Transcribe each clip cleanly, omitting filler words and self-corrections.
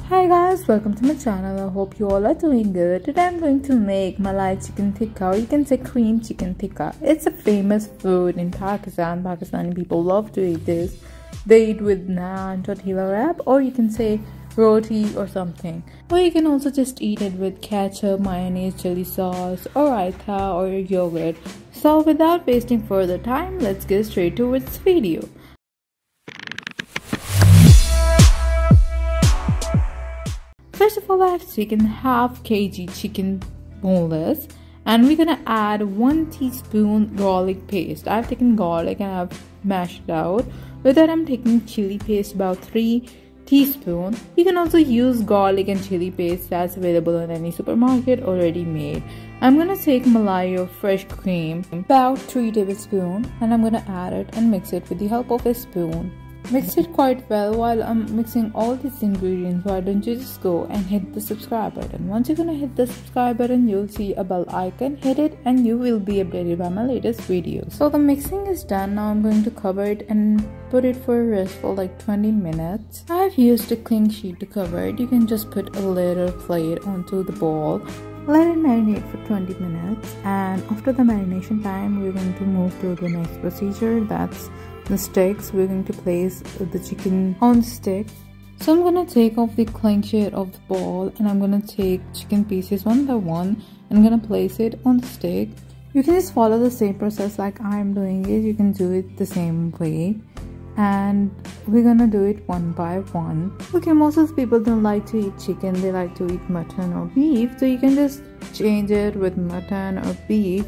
Hi guys, welcome to my channel. I hope you all are doing good. Today I'm going to make Malai Chicken Tikka, or you can say cream chicken tikka. It's a famous food in Pakistan. Pakistani people love to eat this. They eat with naan, tortilla wrap, or you can say roti or something. Or you can also just eat it with ketchup, mayonnaise, chili sauce, or raita or yogurt. So without wasting further time, let's get straight to this video. First of all, I have taken half kg chicken boneless, and we're gonna add 1 teaspoon garlic paste. I've taken garlic and I've mashed it out. With that, I'm taking chili paste about 3 teaspoons. You can also use garlic and chili paste that's available in any supermarket already made. I'm gonna take malai or fresh cream, about 3 tablespoons, and I'm gonna add it and mix it with the help of a spoon. Mix it quite well. While I'm mixing all these ingredients, why don't you just go and hit the subscribe button. Once you're gonna hit the subscribe button, you'll see a bell icon. Hit it and you will be updated by my latest videos. So the mixing is done. Now I'm going to cover it and put it for a rest for like 20 minutes. I've used a cling sheet to cover it. You can just put a little plate onto the bowl. Let it marinate for 20 minutes, and after the marination time, we're going to move to the next procedure. That's the sticks. We're going to place the chicken on sticks. So I'm gonna take off the cling sheet of the bowl, and I'm gonna take chicken pieces one by one and I'm gonna place it on the stick. You can just follow the same process like I'm doing it. You can do it the same way, and we're gonna do it one by one. Okay, most of the people don't like to eat chicken, they like to eat mutton or beef, so you can just change it with mutton or beef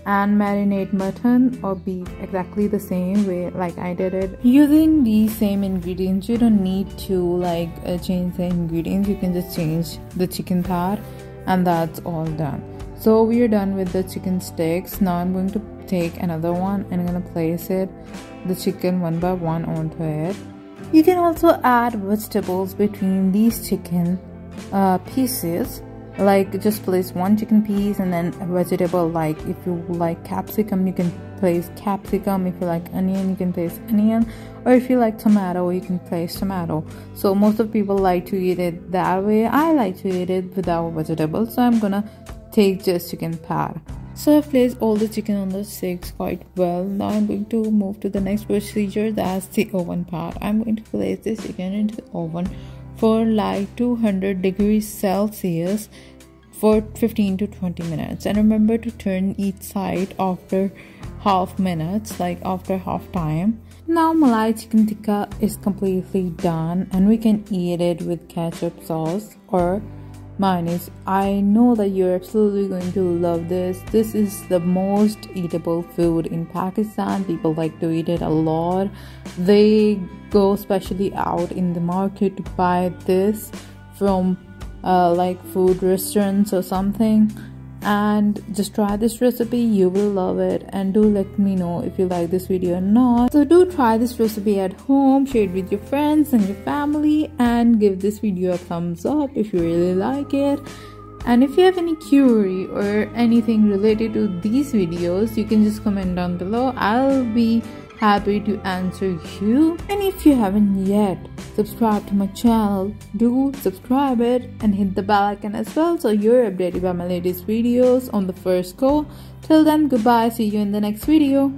and marinate mutton or beef exactly the same way like I did it. Using these same ingredients, you don't need to change the ingredients. You can just change the chicken part, and that's all done. So we are done with the chicken sticks. Now I'm going to take another one and I'm going to place the chicken one by one onto it. You can also add vegetables between these chicken pieces. Like just place one chicken piece and then a vegetable. Like if you like capsicum, you can place capsicum. If you like onion, you can place onion. Or if you like tomato, you can place tomato. So most of people like to eat it that way. I like to eat it without vegetables, so I'm gonna take just chicken part. So I've placed all the chicken on the sticks quite well. Now I'm going to move to the next procedure, that's the oven part. I'm going to place this chicken into the oven for like 200 degrees Celsius for 15 to 20 minutes. And remember to turn each side after half minutes, like after half time. Now Malai Chicken Tikka is completely done, and we can eat it with ketchup sauce or mayonnaise. I know that you're absolutely going to love this. This is the most eatable food in Pakistan. People like to eat it a lot. They go especially out in the market to buy this from like food restaurants or something. And just try this recipe, you will love it. And do let me know if you like this video or not. So do try this recipe at home, share it with your friends and your family, and give this video a thumbs up if you really like it. And if you have any query or anything related to these videos, you can just comment down below. I'll be happy to answer you. And if you haven't yet subscribed to my channel, do subscribe it and hit the bell icon as well, so you're updated by my latest videos on the first go. Till then, goodbye, see you in the next video.